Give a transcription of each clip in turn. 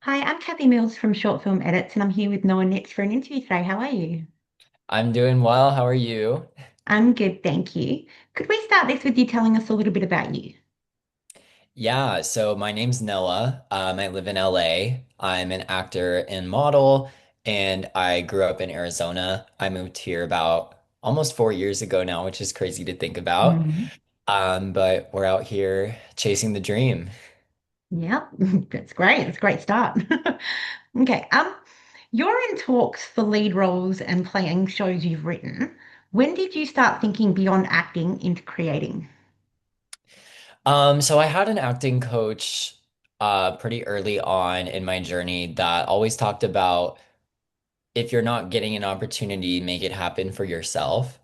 Hi, I'm Kathy Mills from Short Film Edits, and I'm here with Noah Neitch for an interview today. How are you? I'm doing well. How are you? I'm good, thank you. Could we start this with you telling us a little bit about you? Yeah, so my name's Noah. I live in LA. I'm an actor and model, and I grew up in Arizona. I moved here about almost 4 years ago now, which is crazy to think about. Mm, But we're out here chasing the dream. yeah, that's great. That's a great start. Okay, you're in talks for lead roles and playing shows you've written. When did you start thinking beyond acting into creating? So I had an acting coach pretty early on in my journey that always talked about if you're not getting an opportunity, make it happen for yourself.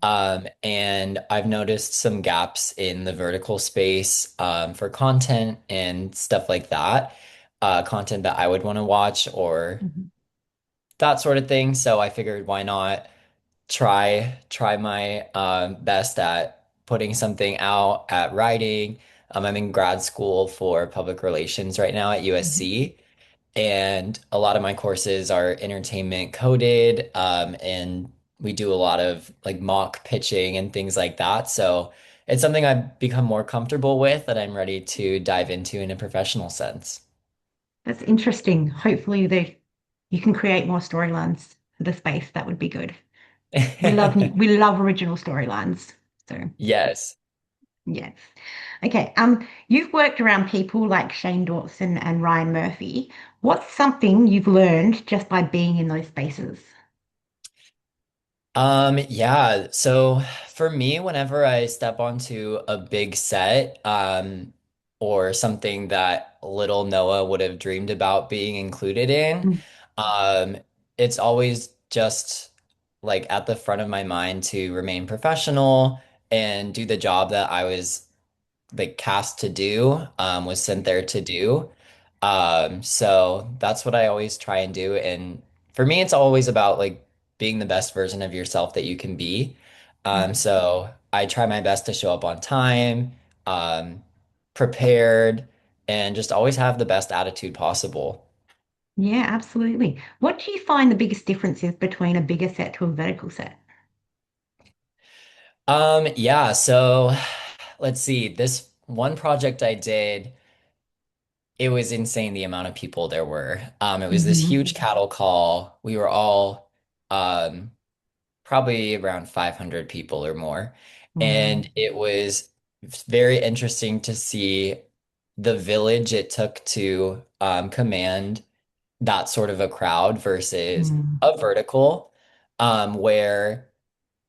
And I've noticed some gaps in the vertical space for content and stuff like that, content that I would want to watch or Mhm, that sort of thing. So I figured, why not try my best at putting something out, at writing. I'm in grad school for public relations right now at mhm. USC. And a lot of my courses are entertainment coded, and we do a lot of like mock pitching and things like that. So it's something I've become more comfortable with that I'm ready to dive into in a professional sense. That's interesting. Hopefully, you can create more storylines for the space. That would be good. We love original storylines. So Yes. yeah. Okay. You've worked around people like Shane Dawson and Ryan Murphy. What's something you've learned just by being in those spaces? Yeah. So for me, whenever I step onto a big set, or something that little Noah would have dreamed about being included in, Mm, um, it's always just like at the front of my mind to remain professional and do the job that I was like cast to do, was sent there to do. So that's what I always try and do. And for me, it's always about like being the best version of yourself that you can be. mm. So I try my best to show up on time, um, prepared, and just always have the best attitude possible. Yeah, absolutely. What do you find the biggest difference is between a bigger set to a vertical set? Yeah, so let's see. This one project I did, it was insane the amount of people there were. It was this Hmm. huge cattle call. We were all um, probably around 500 people or more. Wow. And it was very interesting to see the village it took to command that sort of a crowd versus Mm. a vertical, where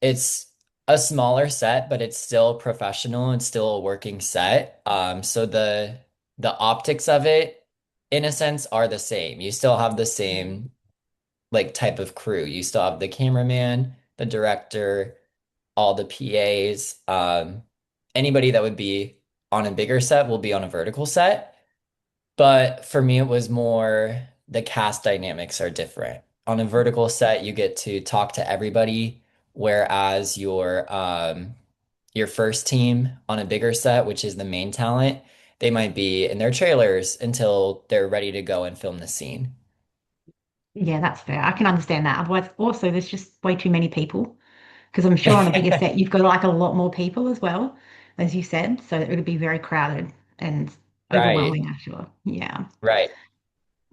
it's a smaller set, but it's still professional and still a working set. So the optics of it, in a sense, are the same. You still have the same like type of crew. You still have the cameraman, the director, all the PAs. Anybody that would be on a bigger set will be on a vertical set. But for me, it was more the cast dynamics are different. On a vertical set, you get to talk to everybody, whereas your first team on a bigger set, which is the main talent, they might be in their trailers until they're ready to go and film the scene. Yeah, that's fair. I can understand that. Otherwise, also, there's just way too many people. Because I'm sure on a bigger set, you've got like a lot more people as well, as you said. So it would be very crowded and Right, overwhelming, I'm sure. Yeah. right.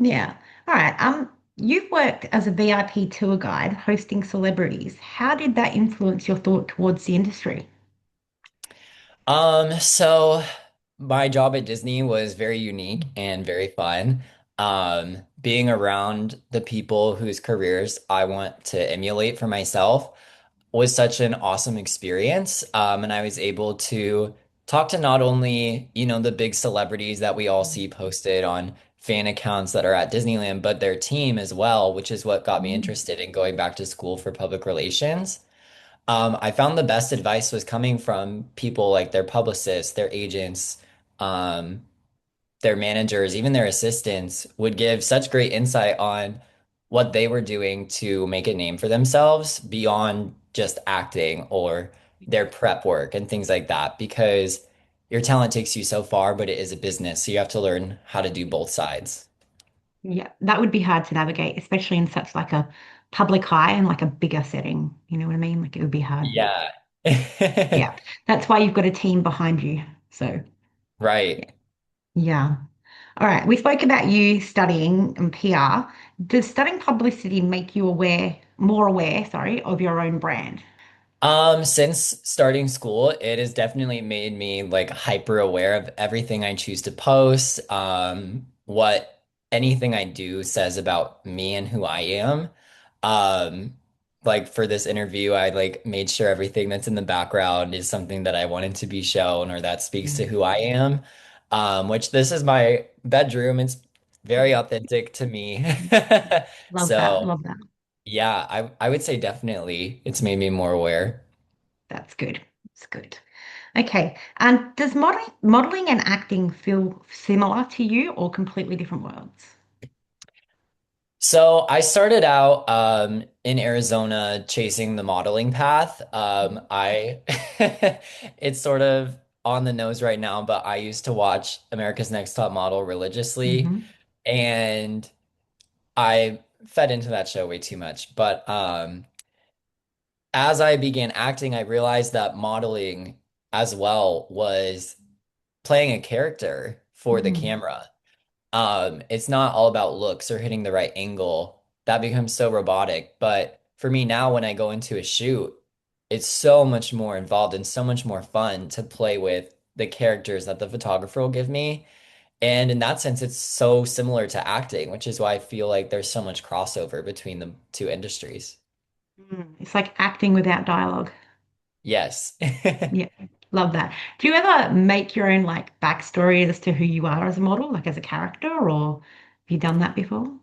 Yeah. All right. You've worked as a VIP tour guide hosting celebrities. How did that influence your thought towards the industry? So my job at Disney was very unique and very fun. Being around the people whose careers I want to emulate for myself was such an awesome experience. And I was able to talk to not only, the big celebrities that we all see posted on fan accounts that are at Disneyland, but their team as well, which is what got me Mm. interested in going back to school for public relations. I found the best advice was coming from people like their publicists, their agents, um, their managers, even their assistants would give such great insight on what they were doing to make a name for themselves beyond just acting or their prep work and things like that. Because your talent takes you so far, but it is a business, so you have to learn how to do both sides. Yeah, that would be hard to navigate, especially in such like a public eye and like a bigger setting. You know what I mean? Like it would be hard. Yeah. Yeah, that's why you've got a team behind you. So, yeah. Right. Yeah. All right. We spoke about you studying and PR. Does studying publicity make you more aware, sorry, of your own brand? Since starting school, it has definitely made me like hyper aware of everything I choose to post, what anything I do says about me and who I am. Um, like for this interview, I like made sure everything that's in the background is something that I wanted to be shown or that speaks to Mm. who I am. Which this is my bedroom. It's very authentic to me. Love that. So Love that. yeah, I would say definitely it's made me more aware. That's good. That's good. Okay. And does modeling and acting feel similar to you or completely different worlds? So I started out in Arizona chasing the modeling path. I it's sort of on the nose right now, but I used to watch America's Next Top Model religiously, Mm-hmm. and I fed into that show way too much. But as I began acting, I realized that modeling as well was playing a character for the Mm, camera. It's not all about looks or hitting the right angle. That becomes so robotic. But for me now, when I go into a shoot, it's so much more involved and so much more fun to play with the characters that the photographer will give me. And in that sense, it's so similar to acting, which is why I feel like there's so much crossover between the two industries. It's like acting without dialogue. Yes. Yeah, love that. Do you ever make your own like backstory as to who you are as a model, like as a character, or have you done that before?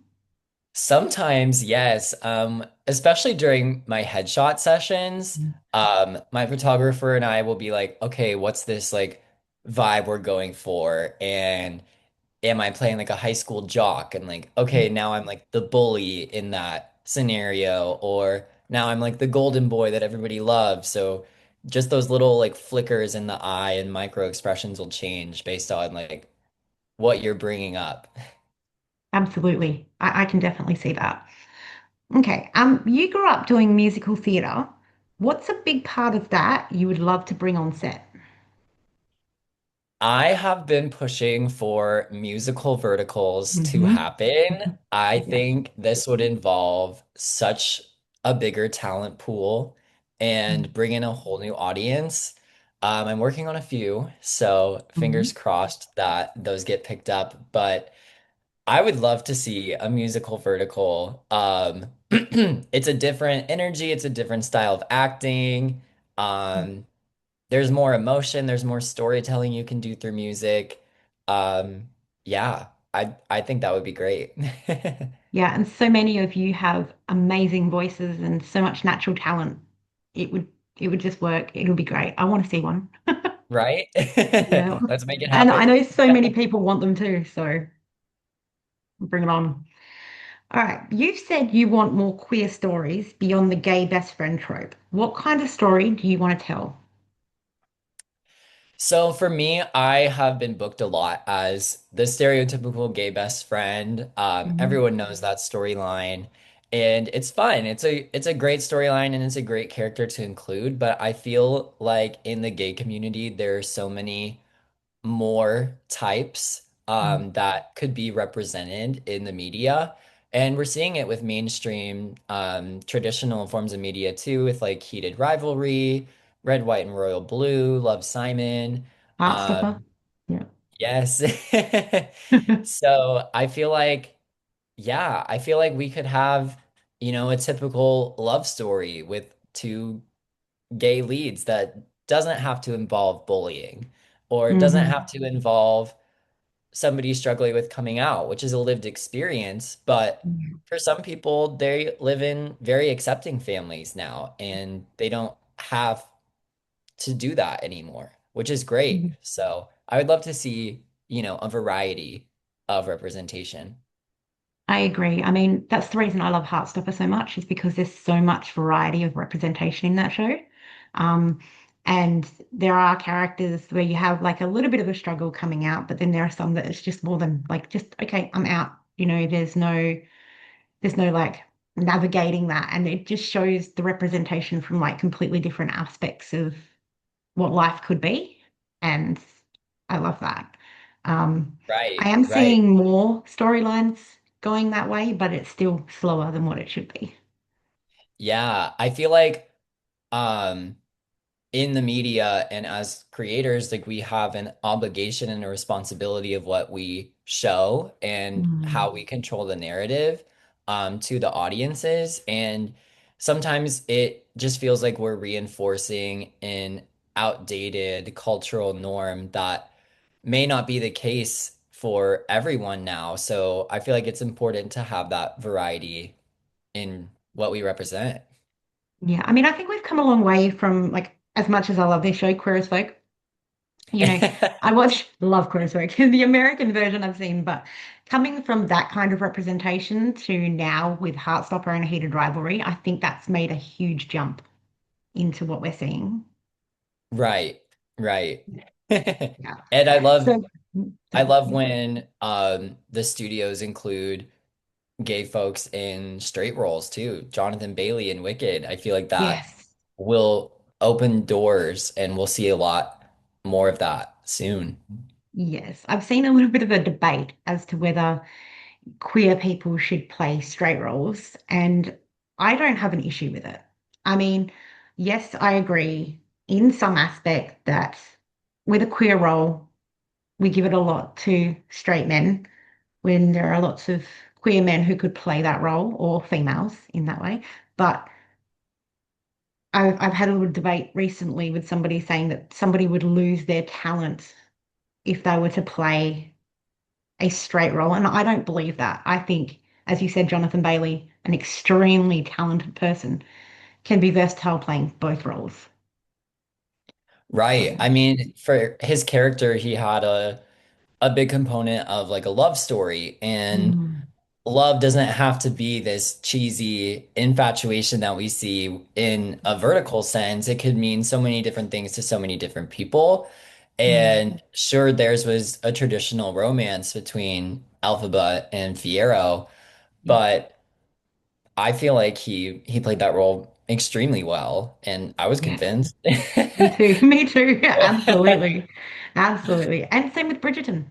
Sometimes, yes. Especially during my headshot sessions, Mm, my photographer and I will be like, okay, what's this like vibe we're going for? And am I playing like a high school jock? And like, okay, now I'm like the bully in that scenario, or now I'm like the golden boy that everybody loves. So just those little like flickers in the eye and micro expressions will change based on like what you're bringing up. Absolutely. I can definitely see that. Okay. You grew up doing musical theatre. What's a big part of that you would love to bring on set? I have been pushing for musical verticals to Hmm. happen. I Yeah. think this would involve such a bigger talent pool and bring in a whole new audience. I'm working on a few, so Mm-hmm. fingers crossed that those get picked up. But I would love to see a musical vertical. It's a different energy, it's a different style of acting. Um, there's more emotion, there's more storytelling you can do through music. Um, yeah, I think that would be great. Yeah, and so many of you have amazing voices and so much natural talent. It would it would just work. It would be great. I want to see one. Right? Yeah. Let's make it And I happen. know so many people want them too, so bring it on. All right. You've said you want more queer stories beyond the gay best friend trope. What kind of story do you want to tell? So for me, I have been booked a lot as the stereotypical gay best friend. Mhm. Everyone knows that storyline, and it's fun. It's a great storyline and it's a great character to include. But I feel like in the gay community, there are so many more types Mm. that could be represented in the media. And we're seeing it with mainstream traditional forms of media too, with like Heated Rivalry, Red, White, and Royal Blue, Love Simon. Heartstopper. Um, Yeah. yes. So I feel like, yeah, I feel like we could have, a typical love story with two gay leads that doesn't have to involve bullying or doesn't Hmm. have to involve somebody struggling with coming out, which is a lived experience. But for some people, they live in very accepting families now and they don't have to do that anymore, which is great. So I would love to see, a variety of representation. I agree. I mean, that's the reason I love Heartstopper so much, is because there's so much variety of representation in that show. Um, and there are characters where you have like a little bit of a struggle coming out, but then there are some that it's just more than like, just, okay, I'm out. There's no like navigating that, and it just shows the representation from like completely different aspects of what life could be. And I love that. I Right, am right. seeing more storylines going that way, but it's still slower than what it should be. Yeah, I feel like um in the media and as creators, like we have an obligation and a responsibility of what we show and how Mm. we control the narrative to the audiences. And sometimes it just feels like we're reinforcing an outdated cultural norm that may not be the case for everyone now. So I feel like it's important to have that variety in what we represent. Yeah, I mean, I think we've come a long way from like as much as I love this show, Queer as Folk. You know, I watch love Queer as Folk, the American version I've seen, but coming from that kind of representation to now with Heartstopper and Heated Rivalry, I think that's made a huge jump into what we're seeing. Right, right. Yeah. And So, I sorry. love when the studios include gay folks in straight roles too. Jonathan Bailey in Wicked. I feel like that Yes. will open doors and we'll see a lot more of that soon. Yes. I've seen a little bit of a debate as to whether queer people should play straight roles, and I don't have an issue with it. I mean, yes, I agree in some aspect that with a queer role, we give it a lot to straight men when there are lots of queer men who could play that role or females in that way. But I've had a little debate recently with somebody saying that somebody would lose their talent if they were to play a straight role. And I don't believe that. I think, as you said, Jonathan Bailey, an extremely talented person, can be versatile playing both roles. Right. So, I mean, for his character, he had a big component of like a love story, and mm, love doesn't have to be this cheesy infatuation that we see in a vertical sense. It could mean so many different things to so many different people. mm, And sure, theirs was a traditional romance between Elphaba and Fiero, yeah, but I feel like he played that role extremely well, and I was yes, convinced. me too. Me too. Absolutely. Absolutely. And same with Bridgerton.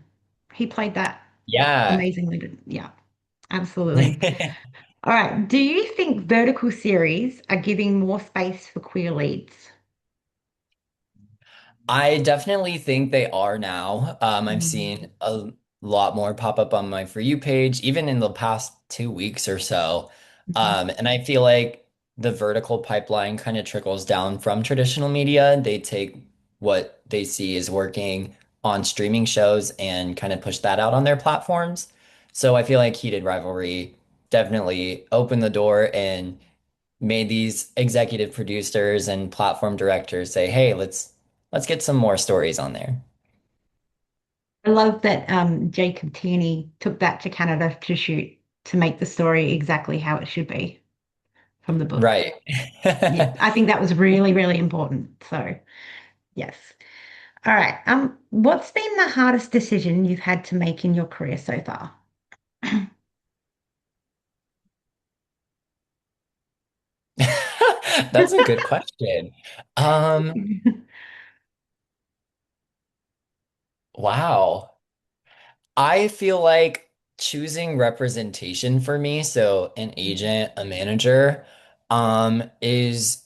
He played that Yeah. amazingly good. Yeah, absolutely. All right. Do you think vertical series are giving more space for queer leads? I definitely think they are now. I've Mm, seen a lot more pop up on my For You page, even in the past 2 weeks or so. mhm, And I feel like the vertical pipeline kind of trickles down from traditional media. They take what they see is working on streaming shows and kind of push that out on their platforms. So I feel like Heated Rivalry definitely opened the door and made these executive producers and platform directors say, "Hey, let's get some more stories on there." I love that Jacob Tierney took that to Canada to shoot to make the story exactly how it should be from the book. Right. Yeah, I think that was really, really important. So, yes. All right. What's been the hardest decision you've had to make in your career so far? That's a good question. Um, wow. I feel like choosing representation for me, so an agent, a manager, is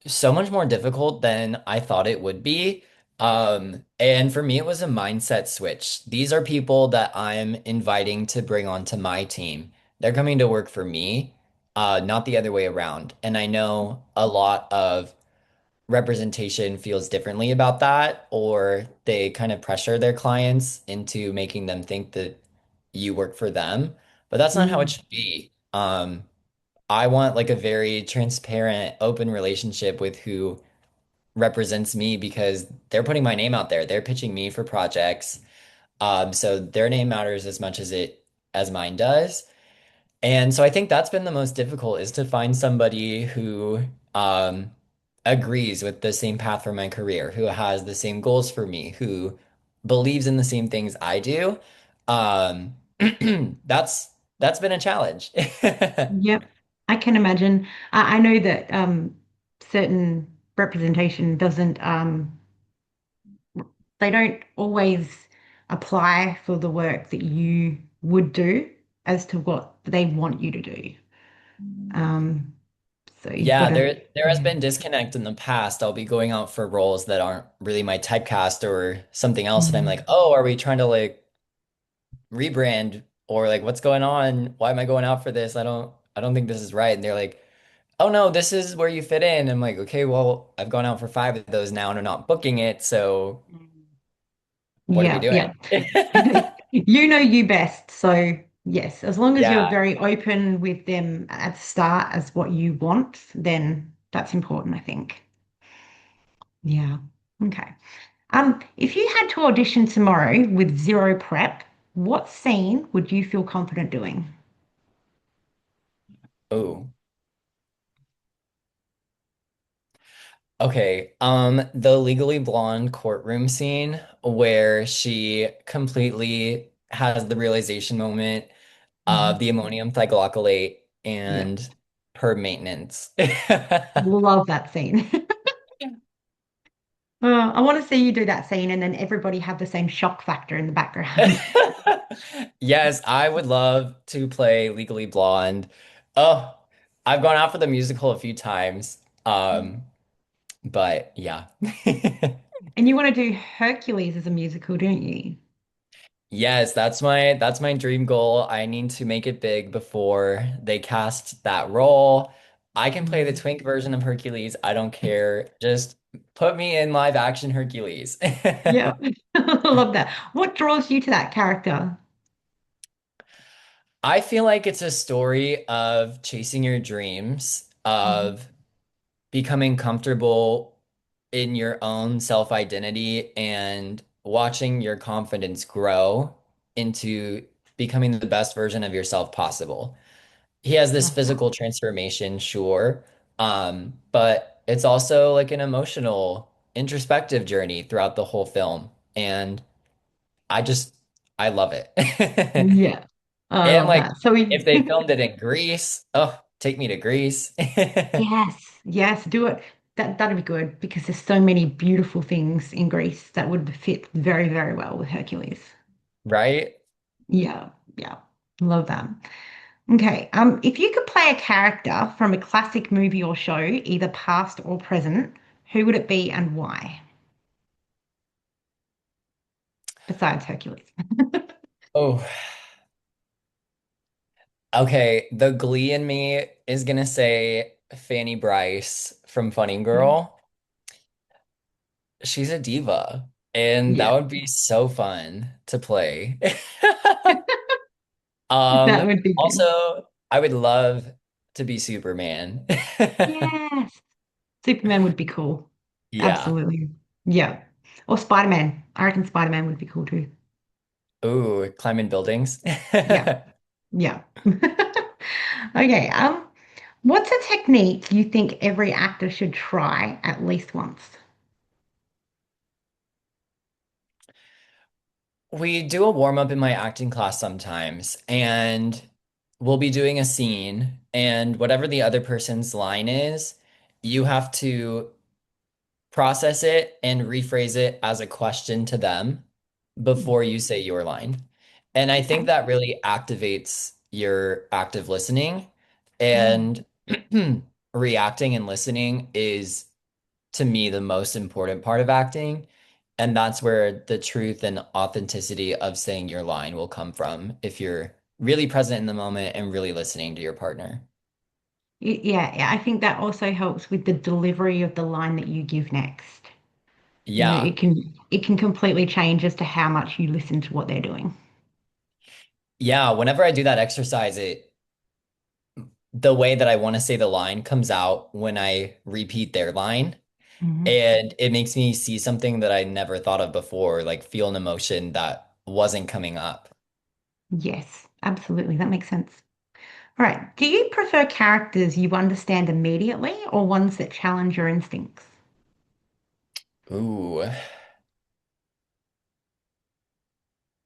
so much more difficult than I thought it would be. And for me, it was a mindset switch. These are people that I'm inviting to bring onto my team. They're coming to work for me, not the other way around. And I know a lot of representation feels differently about that, or they kind of pressure their clients into making them think that you work for them. But that's not how it Mm, should be. I want like a very transparent, open relationship with who represents me because they're putting my name out there. They're pitching me for projects. So their name matters as much as mine does. And so I think that's been the most difficult is to find somebody who agrees with the same path for my career, who has the same goals for me, who believes in the same things I do. Um, that's that's been a challenge. Yep, I can imagine. I know that certain representation doesn't they don't always apply for the work that you would do as to what they want you to do. Um, so you've got Yeah, to, there has yeah. been disconnect in the past. I'll be going out for roles that aren't really my typecast or something else, and I'm Mm. like, oh, are we trying to like rebrand or like what's going on? Why am I going out for this? I don't think this is right. And they're like, oh no, this is where you fit in. I'm like, okay, well, I've gone out for five of those now and I'm not booking it, so what are we Yeah, doing? yeah. You know you best. So yes, as long as you're Yeah. very open with them at the start as what you want, then that's important, I think. Yeah. Okay. If you had to audition tomorrow with zero prep, what scene would you feel confident doing? Oh. Okay. The Legally Blonde courtroom scene where she completely has the realization moment of Mhm. the ammonium thioglycolate Yeah. and her maintenance. Love that scene. I want to see you do that scene and then everybody have the same shock factor in the background. Yes, I would love to play Legally Blonde. Oh, I've gone out for the musical a few times. But yeah. And you want to do Hercules as a musical, don't you? Yes, that's my dream goal. I need to make it big before they cast that role. I can play the Mm. twink version of Hercules. I don't care. Just put me in live action Hercules. Yeah. I love that. What draws you to that character? I feel like it's a story of chasing your dreams, Mhm. of becoming comfortable in your own self-identity and watching your confidence grow into becoming the best version of yourself possible. He has this Love that. physical transformation, sure, but it's also like an emotional, introspective journey throughout the whole film, and I just I love it. Yeah. I And love like that. So if we, they filmed it in Greece, oh, take me to Greece. yes, yes, do it. That'd be good because there's so many beautiful things in Greece that would fit very, very well with Hercules. Right? Yeah, yeah. Love that. Okay. If you could play a character from a classic movie or show, either past or present, who would it be and why? Besides Hercules. Oh, okay. The Glee in me is gonna say Fanny Bryce from Funny Yeah. Girl. She's a diva, and that Yeah, would be so fun to play. that would be good. Also, I would love to be Superman. Yes. Superman would be cool. Yeah. Absolutely. Yeah. Or Spider-Man. I reckon Spider-Man would be cool too. Ooh, climbing buildings. Yeah. Yeah. Okay. What's a technique you think every actor should try at least once? We do a warm up in my acting class sometimes, and we'll be doing a scene, and whatever the other person's line is, you have to process it and rephrase it as a question to them before you say your line. And I think Okay. that really activates your active listening Mm. and reacting and listening is to me the most important part of acting. And that's where the truth and authenticity of saying your line will come from if you're really present in the moment and really listening to your partner. Yeah, yeah, I think that also helps with the delivery of the line that you give next. You know, Yeah. it can completely change as to how much you listen to what they're doing. Yeah. Whenever I do that exercise, the way that I want to say the line comes out when I repeat their line. Mhm. And it makes me see something that I never thought of before, like feel an emotion that wasn't coming up. Yes, absolutely. That makes sense. All right. Do you prefer characters you understand immediately or ones that challenge your instincts? Ooh.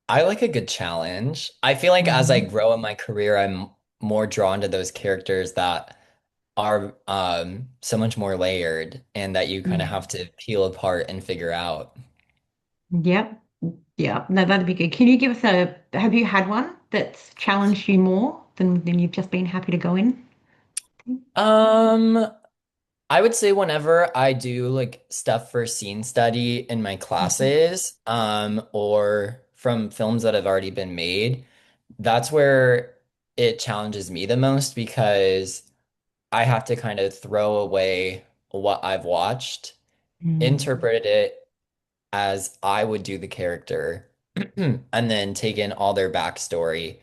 I like a good challenge. I feel like as I Mhm. grow in my career, I'm more drawn to those characters that are so much more layered and that you kind of Yeah. have to peel apart and figure out. Yep. Yep. No, that'd be good. Can you give us have you had one that's challenged you more than you've just been happy to go in? Um, I would say whenever I do like stuff for scene study in my Mhm. classes, or from films that have already been made, that's where it challenges me the most because I have to kind of throw away what I've watched, Mm. interpret it as I would do the character, and then take in all their backstory.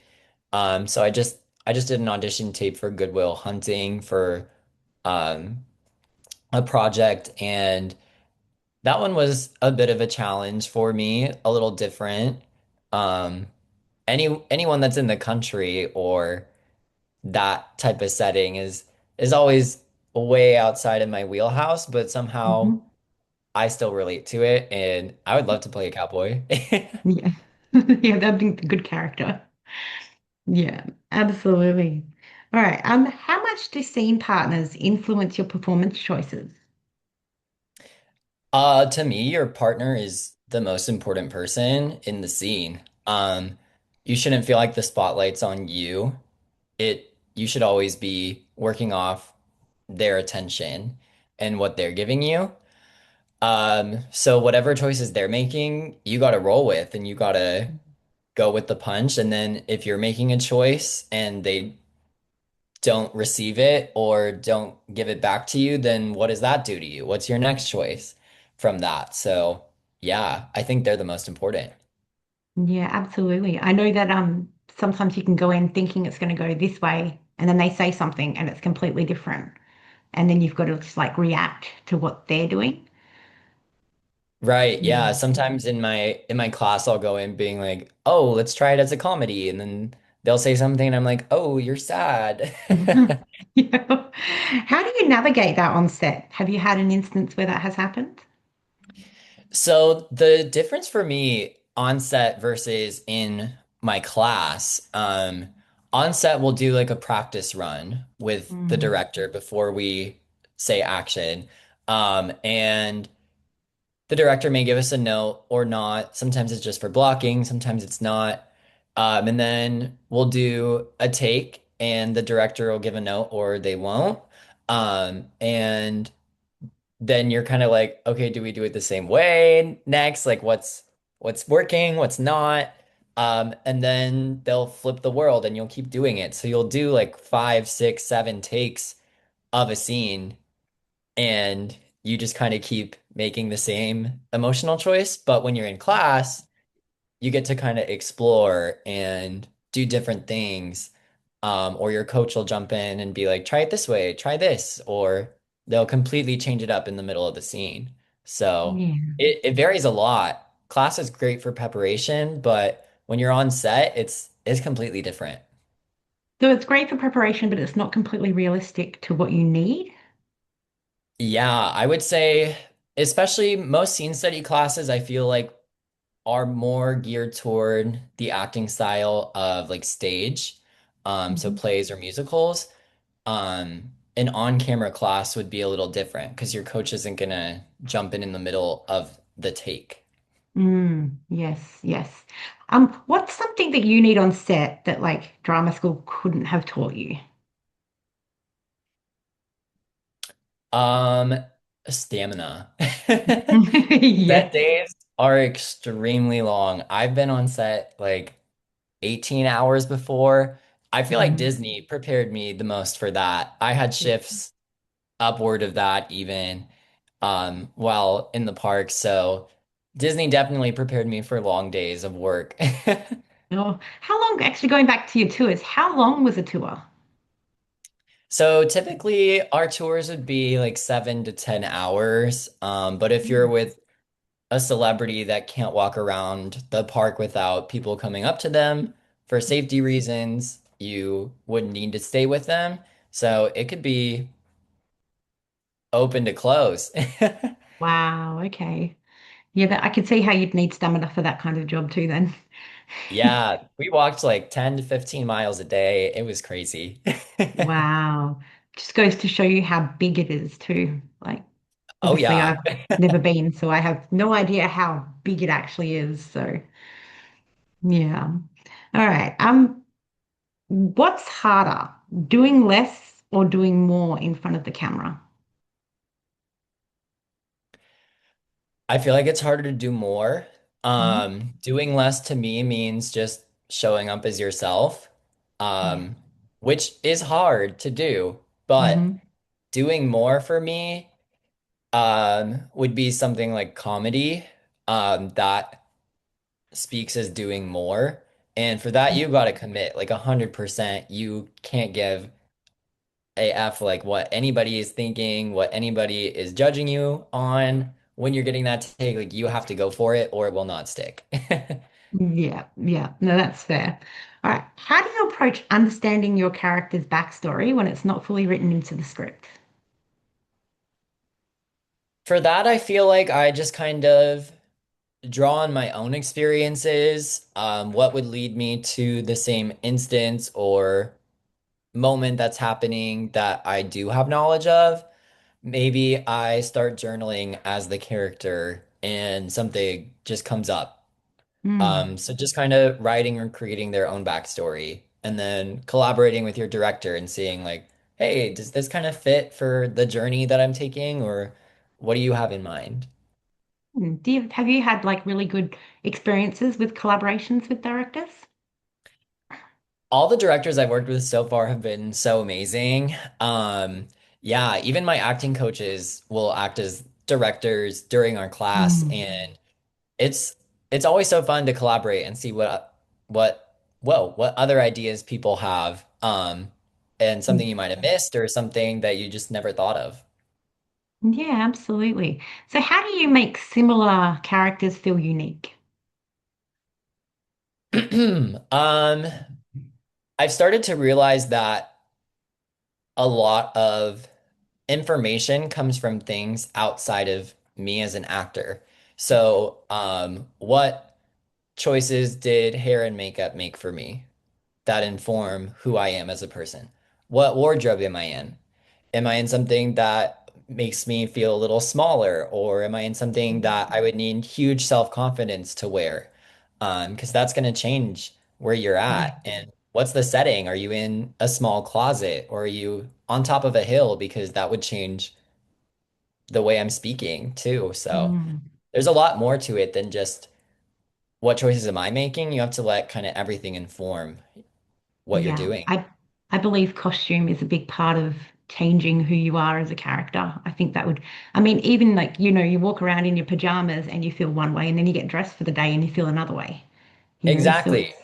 So I just did an audition tape for Goodwill Hunting for um a project, and that one was a bit of a challenge for me, a little different. Um, anyone that's in the country or that type of setting is always way outside of my wheelhouse, but somehow Mhm. I still relate to it, and I would love to play a cowboy. Yeah. Yeah, that'd be a good character. Yeah, absolutely. All right. How much do scene partners influence your performance choices? To me, your partner is the most important person in the scene. You shouldn't feel like the spotlight's on you. You should always be working off their attention and what they're giving you. So whatever choices they're making, you got to roll with and you got to go with the punch. And then if you're making a choice and they don't receive it or don't give it back to you, then what does that do to you? What's your next choice from that? So, yeah, I think they're the most important. Yeah, absolutely. I know that sometimes you can go in thinking it's going to go this way, and then they say something and it's completely different. And then you've got to just like react to what they're doing. Right. Yeah. Yeah. Sometimes in my class I'll go in being like, "Oh, let's try it as a comedy." And then they'll say something and I'm like, "Oh, you're sad." Yeah. How do you navigate that on set? Have you had an instance where that has happened? So the difference for me on set versus in my class, on set we'll do like a practice run with the Mm. director before we say action. And the director may give us a note or not. Sometimes it's just for blocking, sometimes it's not. And then we'll do a take and the director will give a note or they won't. And then you're kind of like, okay, do we do it the same way next? Like what's working, what's not? And then they'll flip the world and you'll keep doing it. So you'll do like five, six, seven takes of a scene and you just kind of keep making the same emotional choice. But when you're in class, you get to kind of explore and do different things. Or your coach will jump in and be like, try it this way, try this, or they'll completely change it up in the middle of the scene. So Yeah. it varies a lot. Class is great for preparation, but when you're on set, it's completely different. So it's great for preparation, but it's not completely realistic to what you need. Yeah, I would say, especially most scene study classes, I feel like are more geared toward the acting style of like stage, so Mhm. plays or musicals. An on-camera class would be a little different because your coach isn't gonna jump in the middle of the take. Mm, yes, yes. What's something that you need on set that like drama school couldn't have taught you? Um, Stamina. Yeah. Set days are extremely long. I've been on set like 18 hours before. I feel like Mhm. Disney prepared me the most for that. I had shifts upward of that even while in the park. So Disney definitely prepared me for long days of work. Oh, how long, actually going back to your tours, how long was a tour? So typically our tours would be like 7 to 10 hours. But if you're Mm. with a celebrity that can't walk around the park without people coming up to them for safety reasons, you would need to stay with them. So it could be open to close. Wow, okay. Yeah, I could see how you'd need stamina for that kind of job too then. Yeah, we walked like 10 to 15 miles a day. It was crazy. Wow. Just goes to show you how big it is too. Like, Oh obviously yeah. I've never been, so I have no idea how big it actually is. So yeah. All right. What's harder, doing less or doing more in front of the camera? I feel like it's harder to do more. Mhm. Doing less to me means just showing up as yourself, Yeah. um, which is hard to do, but Hmm. doing more for me, would be something like comedy, that speaks as doing more. And for that, you got to commit like 100%. You can't give AF like what anybody is thinking, what anybody is judging you on when you're getting that take. Like you have to go for it or it will not stick. Yeah, yeah. No, that's fair. All right. How do you approach understanding your character's backstory when it's not fully written into the script? For that, I feel like I just kind of draw on my own experiences, what would lead me to the same instance or moment that's happening that I do have knowledge of. Maybe I start journaling as the character and something just comes up. Hmm. So just kind of writing or creating their own backstory and then collaborating with your director and seeing like, hey, does this kind of fit for the journey that I'm taking, or what do you have in mind? Have you had like really good experiences with collaborations with directors? All the directors I've worked with so far have been so amazing. Yeah, even my acting coaches will act as directors during our class, Mm. and it's it's always so fun to collaborate and see what other ideas people have, and something you might have missed or something that you just never thought of. Yeah, absolutely. So how do you make similar characters feel unique? Um, I've started to realize that a lot of information comes from things outside of me as an actor. So, what choices did hair and makeup make for me that inform who I am as a person? What wardrobe am I in? Am I in something that makes me feel a little smaller, or am I in something that I would need huge self-confidence to wear? Because that's going to change where you're Yeah. at. And what's the setting? Are you in a small closet or are you on top of a hill? Because that would change the way I'm speaking too. So Mm. there's a lot more to it than just what choices am I making? You have to let kind of everything inform what you're Yeah, doing. I believe costume is a big part of changing who you are as a character. I think that would, I mean, even like, you walk around in your pajamas and you feel one way, and then you get dressed for the day and you feel another way, so Exactly. it's,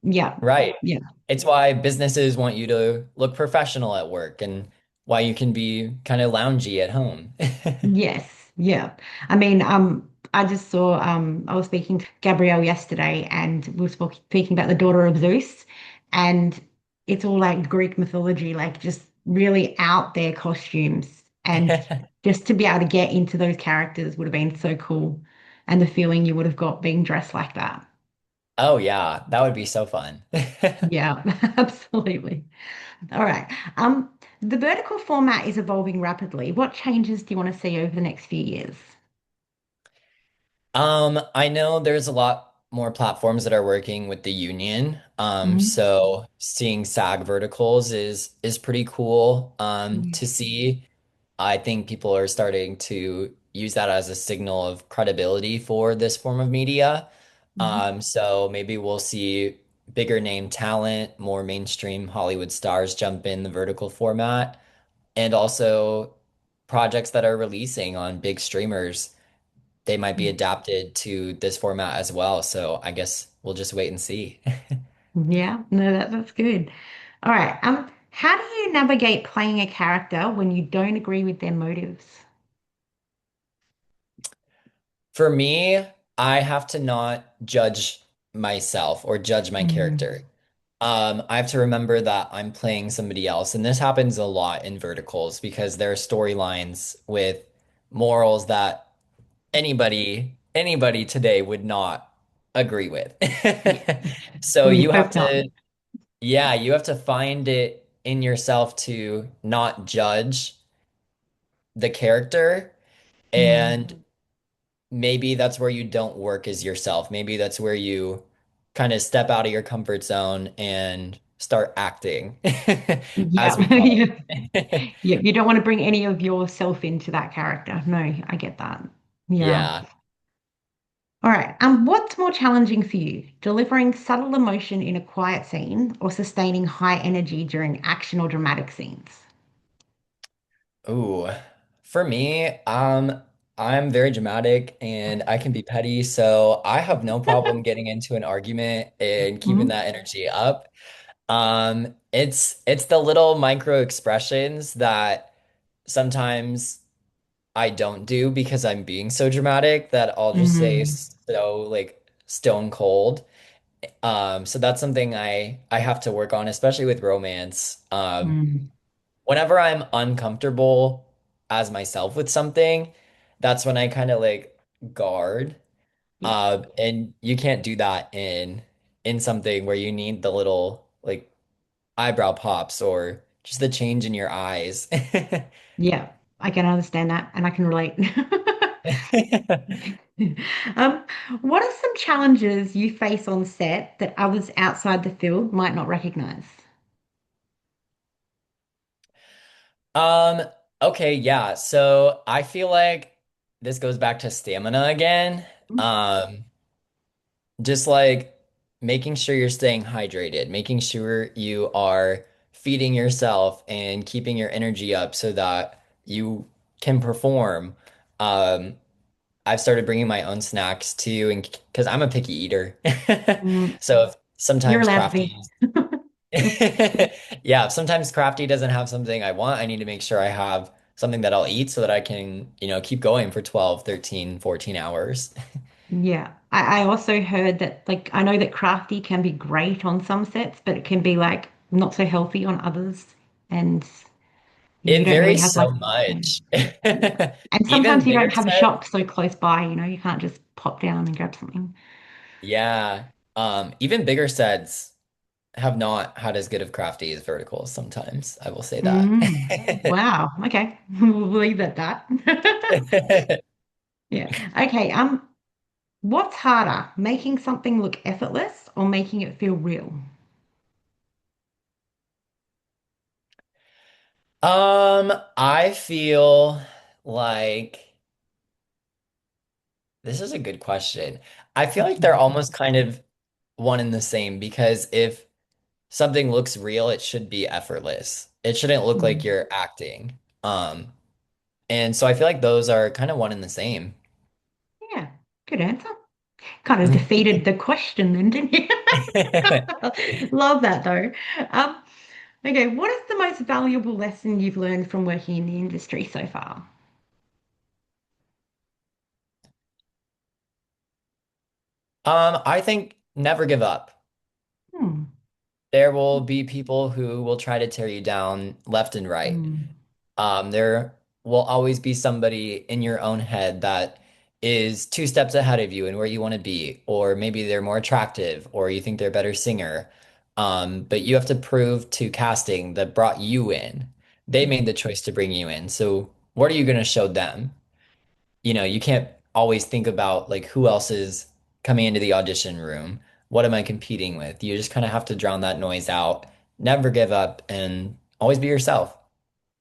yeah, Right. yeah. It's why businesses want you to look professional at work and why you can be kind of loungy at home. Yes, yeah. I mean, I just saw, I was speaking to Gabrielle yesterday, and we were speaking about the daughter of Zeus, and it's all like Greek mythology, like just really out there costumes, and just to be able to get into those characters would have been so cool, and the feeling you would have got being dressed like that. Oh yeah, that would be so fun. Yeah, absolutely. All right. The vertical format is evolving rapidly. What changes do you want to see over the next few years? I know there's a lot more platforms that are working with the union. Mm. So seeing SAG verticals is pretty cool Yeah. to see. I think people are starting to use that as a signal of credibility for this form of media. Mhm. So maybe we'll see bigger name talent, more mainstream Hollywood stars jump in the vertical format, and also projects that are releasing on big streamers, they might be adapted to this format as well. So I guess we'll just wait and see. Yeah, no, that's good. All right. How do you navigate playing a character when you don't agree with their motives? For me, I have to not judge myself or judge my Mm. character. I have to remember that I'm playing somebody else, and this happens a lot in verticals because there are storylines with morals that anybody today would not agree with. Yeah. So We you have hope not. to, yeah, you have to find it in yourself to not judge the character. Mm. And maybe that's where you don't work as yourself. Maybe that's where you kind of step out of your comfort zone and start acting, as Yeah. we call Yeah. it. Yeah. You don't want to bring any of yourself into that character. No, I get that. Yeah. Yeah. All right. What's more challenging for you? Delivering subtle emotion in a quiet scene or sustaining high energy during action or dramatic scenes? Ooh, for me, I'm very dramatic and I can be petty, so I have no problem getting into an argument and keeping Mhm. that energy up. It's the little micro expressions that sometimes I don't do because I'm being so dramatic that I'll just say Mm, so like stone cold. So that's something I have to work on, especially with romance. mm, Whenever I'm uncomfortable as myself with something, that's when I kind of like guard. yeah, And you can't do that in something where you need the little like eyebrow pops or just the change in your eyes. yeah. I can understand that and I can relate. Um, what are some challenges you face on set that others outside the field might not recognize? Um, okay, yeah. So I feel like this goes back to stamina again. Um, just like making sure you're staying hydrated, making sure you are feeding yourself and keeping your energy up so that you can perform. Um, I've started bringing my own snacks too, and because I'm a picky eater. Mm, So if you're sometimes allowed to Crafty, be. yeah, if sometimes Crafty doesn't have something I want, I need to make sure I have something that I'll eat so that I can, keep going for 12, 13, 14 hours. Yeah. I also heard that, like, I know that crafty can be great on some sets, but it can be like not so healthy on others. And you It don't really varies have like, so yeah, much. yeah. And Even sometimes you bigger don't have a sets, shop so close by, you can't just pop down and grab something. yeah. Even bigger sets have not had as good of crafty as verticals sometimes. I will say that. Mm. Wow. Okay. We'll leave it at that. Yeah. Okay. What's harder, making something look effortless or making it feel real? I feel like this is a good question. I feel like they're almost kind of one and the same because if something looks real, it should be effortless. It shouldn't look like Mm. you're acting. And so I feel like those are kind of one and the same. Yeah. Good answer. Kind of defeated the question then, didn't you? Love that though. Um, okay, what is the most valuable lesson you've learned from working in the industry so far? I think never give up. Hmm. There will be people who will try to tear you down left and right. Hmm. There will always be somebody in your own head that is two steps ahead of you and where you want to be, or maybe they're more attractive, or you think they're a better singer. But you have to prove to casting that brought you in. They made the choice to bring you in. So what are you going to show them? You can't always think about like who else is coming into the audition room. What am I competing with? You just kind of have to drown that noise out, never give up, and always be yourself.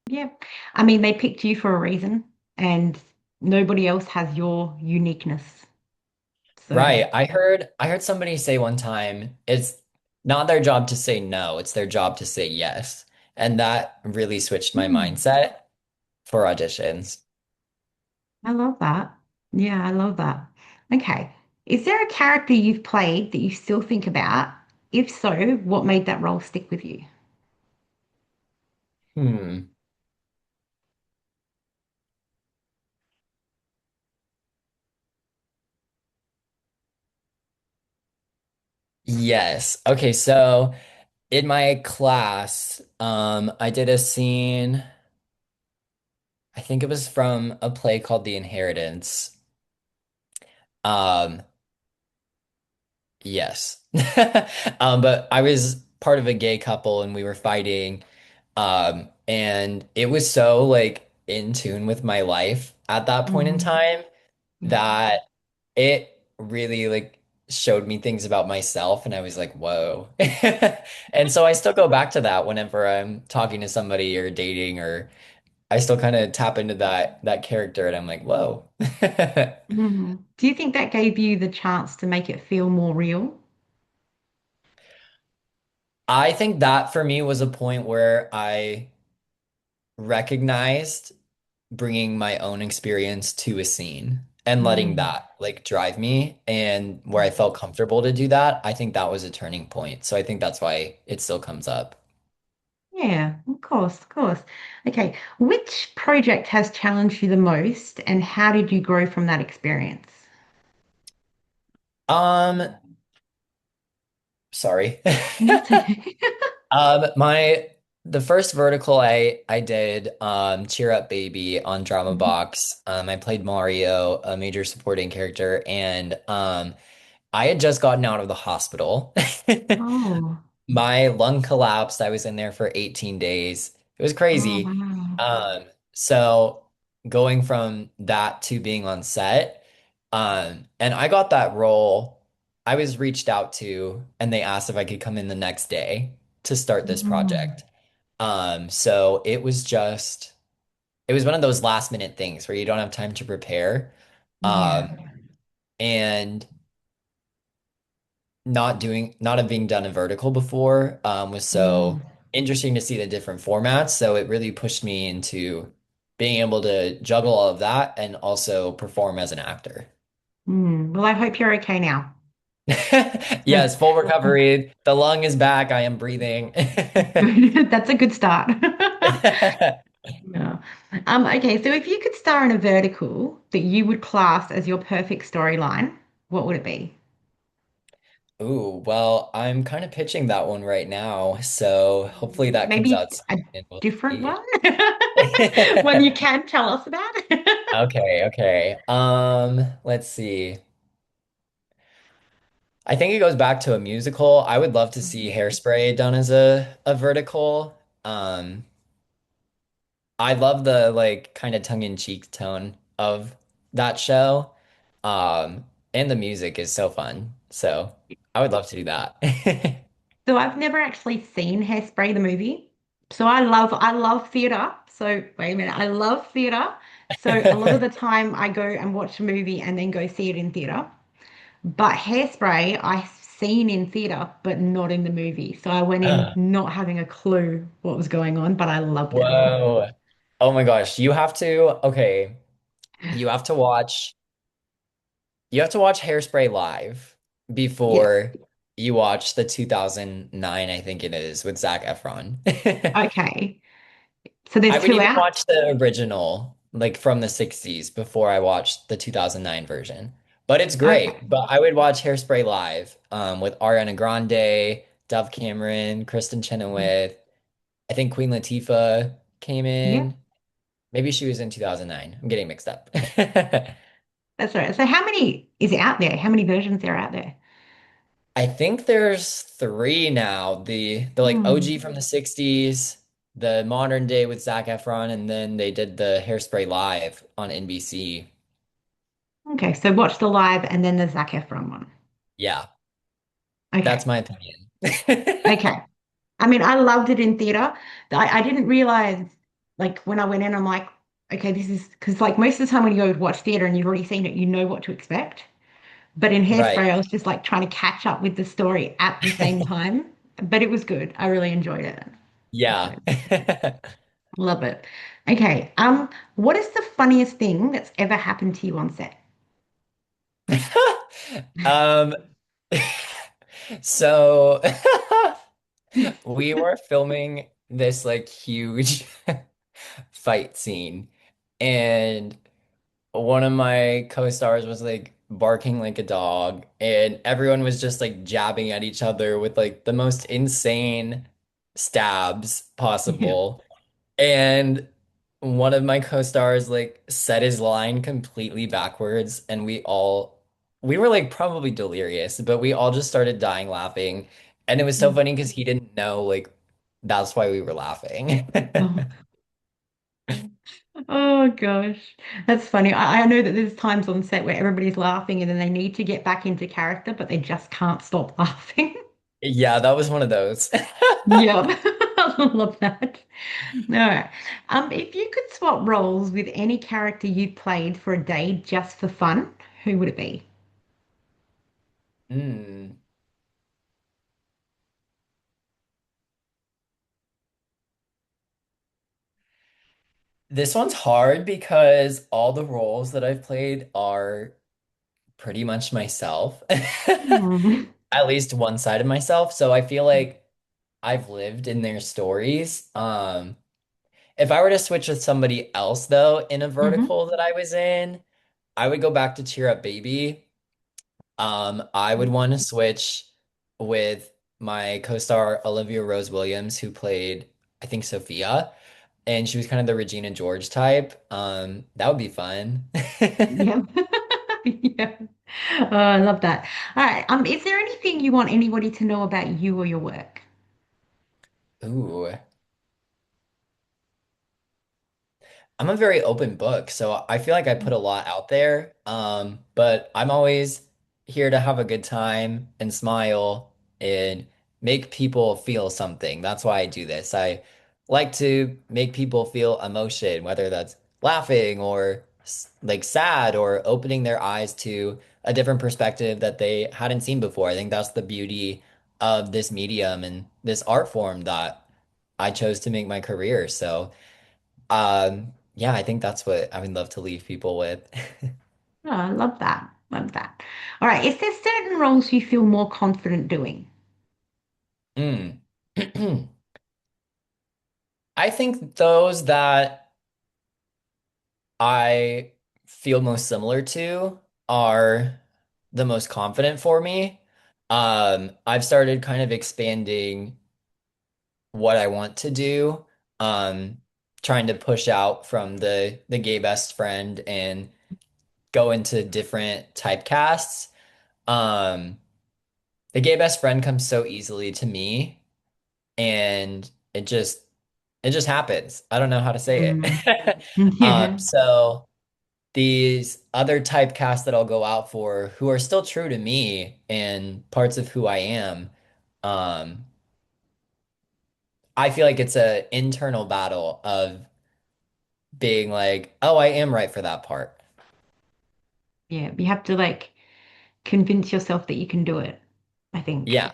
Yeah. I mean, they picked you for a reason, and nobody else has your uniqueness. So, Right. I heard somebody say one time, it's not their job to say no, it's their job to say yes. And that really switched my hmm, mindset for auditions. I love that. Yeah, I love that. Okay. Is there a character you've played that you still think about? If so, what made that role stick with you? Hmm. Yes. Okay, so in my class, I did a scene, I think it was from a play called The Inheritance. Um, Yes. But I was part of a gay couple and we were fighting. And it was so like in tune with my life at that point in Mm, time yeah. that it really like showed me things about myself and I was like, whoa. And so I still go back to that whenever I'm talking to somebody or dating or I still kind of tap into that character and I'm like, whoa. Do you think that gave you the chance to make it feel more real? I think that for me was a point where I recognized bringing my own experience to a scene and letting Mm. that like drive me and where I felt comfortable to do that. I think that was a turning point. So I think that's why it still comes up. Yeah, of course, of course. Okay, which project has challenged you the most and how did you grow from that experience? Um, sorry. That's okay. My the first vertical I did Cheer Up Baby on Drama Mhm. Box. I played Mario, a major supporting character, and I had just gotten out of the hospital. Oh, My lung collapsed. I was in there for 18 days. It was oh crazy. wow. So going from that to being on set, and I got that role. I was reached out to, and they asked if I could come in the next day to start this Mm, project. So it was one of those last minute things where you don't have time to prepare. yeah. Um, and not having done a vertical before was Mm, so interesting to see the different formats. So it really pushed me into being able to juggle all of that and also perform as an actor. Well, I hope you're okay now. Yes, full recovery. The lung is back. I am breathing. Good. That's a good start. Yeah. Okay, so if you could star in a vertical that you would class as your perfect storyline, what would it be? Ooh, well, I'm kind of pitching that one right now, so hopefully that comes Maybe out soon a and we'll different see. one? One you can tell us about? Okay, okay. Let's see. I think it goes back to a musical. I would love to see Hairspray done as a vertical. Um, I love the like kind of tongue-in-cheek tone of that show. And the music is so fun. So I would love to do that. So I've never actually seen Hairspray the movie. So I love theatre. So wait a minute, I love theatre. So a lot of the time I go and watch a movie and then go see it in theatre. But Hairspray I've seen in theatre, but not in the movie. So I went in not having a clue what was going on, but I loved it. Whoa. Oh my gosh, okay, you have to watch you have to watch Hairspray live Yeah. before you watch the 2009, I think it is, with Zac Efron. Okay. So there's I would two even out. watch the original, like from the 60s, before I watched the 2009 version. But it's great. Okay. But I would watch Hairspray live with Ariana Grande, Dove Cameron, Kristen Chenoweth. I think Queen Latifah came Yeah, in. Maybe she was in 2009. I'm getting mixed up. that's right. So how many is out there? How many versions are out there? I think there's three now. The like OG Hmm. from the 60s, the modern day with Zac Efron, and then they did the Hairspray live on NBC. Okay, so watch the live and then the Zac Efron one. Yeah, that's Okay. my opinion. Okay. I mean, I loved it in theater. I didn't realize, like, when I went in, I'm like, okay, this is because, like, most of the time when you go watch theater and you've already seen it, you know what to expect. But in Right. Hairspray, I was just like trying to catch up with the story at the same time. But it was good. I really enjoyed it. So Yeah. love it. Okay. What is the funniest thing that's ever happened to you on set? Um, so we were filming this like huge fight scene, and one of my co-stars was like barking like a dog, and everyone was just like jabbing at each other with like the most insane stabs Yeah. possible. And one of my co-stars like said his line completely backwards, and we all we were like probably delirious, but we all just started dying laughing. And it was so Mm. funny because he didn't know like that's why we were laughing. Oh, oh gosh, that's funny. I know that there's times on set where everybody's laughing and then they need to get back into character, but they just can't stop laughing. Yeah, that was one of those. Yep, I love that. All right. If you could swap roles with any character you played for a day just for fun, who would it be? Hmm. This one's hard because all the roles that I've played are pretty much myself. Hmm. At least one side of myself. So I feel like I've lived in their stories. If I were to switch with somebody else though, in a Hmm. vertical that I was in, I would go back to Cheer Up Baby. I would want to switch with my co-star Olivia Rose Williams, who played, I think, Sophia, and she was kind of the Regina George type. That would be fun. Yeah. Yeah. Oh, I love that. All right. Is there anything you want anybody to know about you or your work? Ooh. I'm a very open book, so I feel like I put a lot out there. But I'm always here to have a good time and smile and make people feel something. That's why I do this. I like to make people feel emotion, whether that's laughing or like sad or opening their eyes to a different perspective that they hadn't seen before. I think that's the beauty of this medium and this art form that I chose to make my career. So. Yeah, I think that's what I would love to leave people with. Oh, I love that. Love that. All right. Is there certain roles you feel more confident doing? Mm. I think those that I feel most similar to are the most confident for me. I've started kind of expanding what I want to do, um, trying to push out from the gay best friend and go into different typecasts. Um, the gay best friend comes so easily to me and it just happens. I don't know how to say Mm. it. Yeah. So these other typecasts that I'll go out for who are still true to me and parts of who I am, um, I feel like it's a internal battle of being like, oh, I am right for that part. Yeah. You have to like convince yourself that you can do it, I think. Yeah.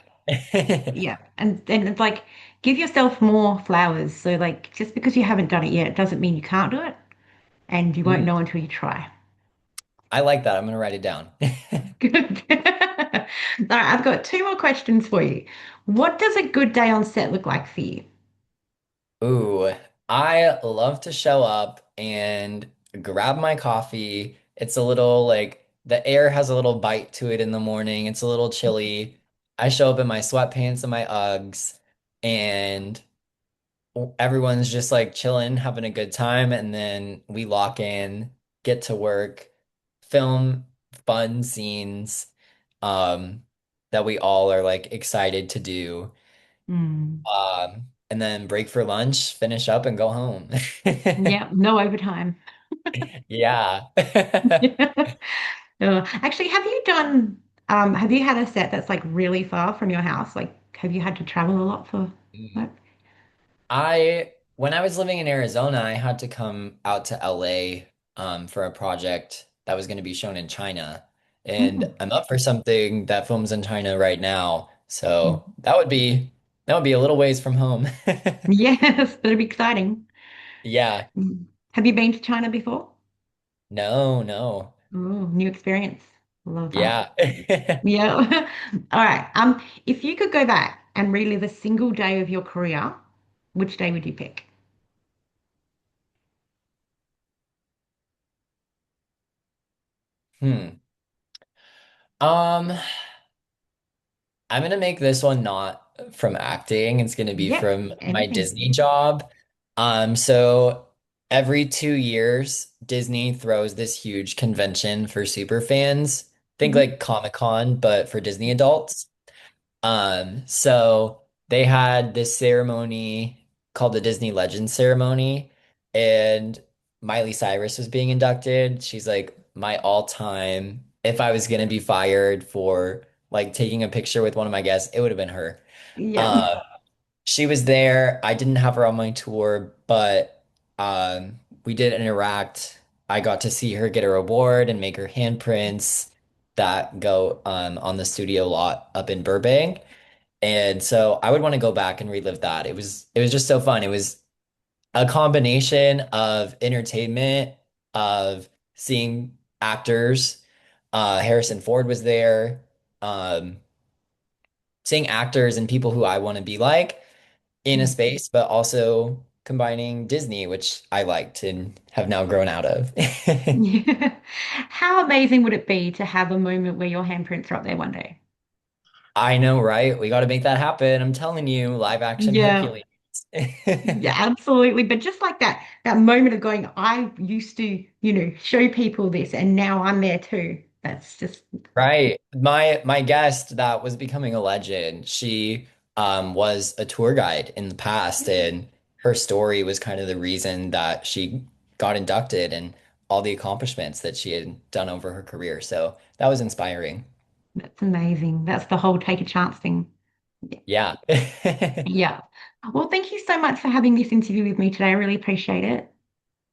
Yeah. And it's like give yourself more flowers. So like just because you haven't done it yet doesn't mean you can't do it. And you won't Mm, know until you try. I like that. I'm gonna write it down. Good. All right, I've got two more questions for you. What does a good day on set look like for you? Ooh, I love to show up and grab my coffee. It's a little like the air has a little bite to it in the morning. It's a little chilly. I show up in my sweatpants and my Uggs, and everyone's just like chilling, having a good time. And then we lock in, get to work, film fun scenes, um, that we all are like excited to do. Hmm. And then break for lunch, finish up, and go home. Yeah, no overtime. Yeah. Actually, have you had a set that's like really far from your house? Like, have you had to travel a lot for Mm. work? When I was living in Arizona, I had to come out to LA for a project that was going to be shown in China. And Mm. I'm up for something that films in China right now. Mm. So that would be a little ways from home. Yes, that'd be exciting. Yeah. Mm. Have you been to China before? No, no. Oh, new experience. Love that. Yeah. Yeah. All right. If you could go back and relive a single day of your career, which day would you pick? Hmm. Um, I'm gonna make this one not from acting. It's gonna be Yep. from my Anything. Disney job. So every 2 years, Disney throws this huge convention for super fans think Mhm. like Comic-Con, but for Disney adults. So they had this ceremony called the Disney Legends ceremony, and Miley Cyrus was being inducted. She's like my all-time, if I was gonna be fired for like taking a picture with one of my guests, it would have been her. Yeah. Uh, she was there. I didn't have her on my tour, but we did interact. I got to see her get her award and make her handprints that go on the studio lot up in Burbank. And so I would want to go back and relive that. It was just so fun. It was a combination of entertainment, of seeing actors. Harrison Ford was there. Um, Seeing actors and people who I want to be like in a space, but also combining Disney, which I liked and have now grown out of. Yeah. How amazing would it be to have a moment where your handprints are up there one day? I know, right? We got to make that happen. I'm telling you, live action Yeah. Hercules. Yeah, absolutely. But just like that moment of going, I used to, show people this and now I'm there too. That's just Right. My guest that was becoming a legend, she was a tour guide in the past, and her story was kind of the reason that she got inducted and all the accomplishments that she had done over her career. So that was inspiring. that's amazing. That's the whole take a chance thing. Yeah. Yeah. Yeah. Well, thank you so much for having this interview with me today. I really appreciate it.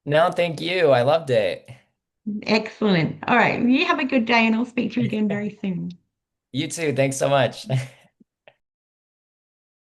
No, thank you. I loved it. Excellent. All right. You have a good day and I'll speak to you again very soon. You too. Thanks so much.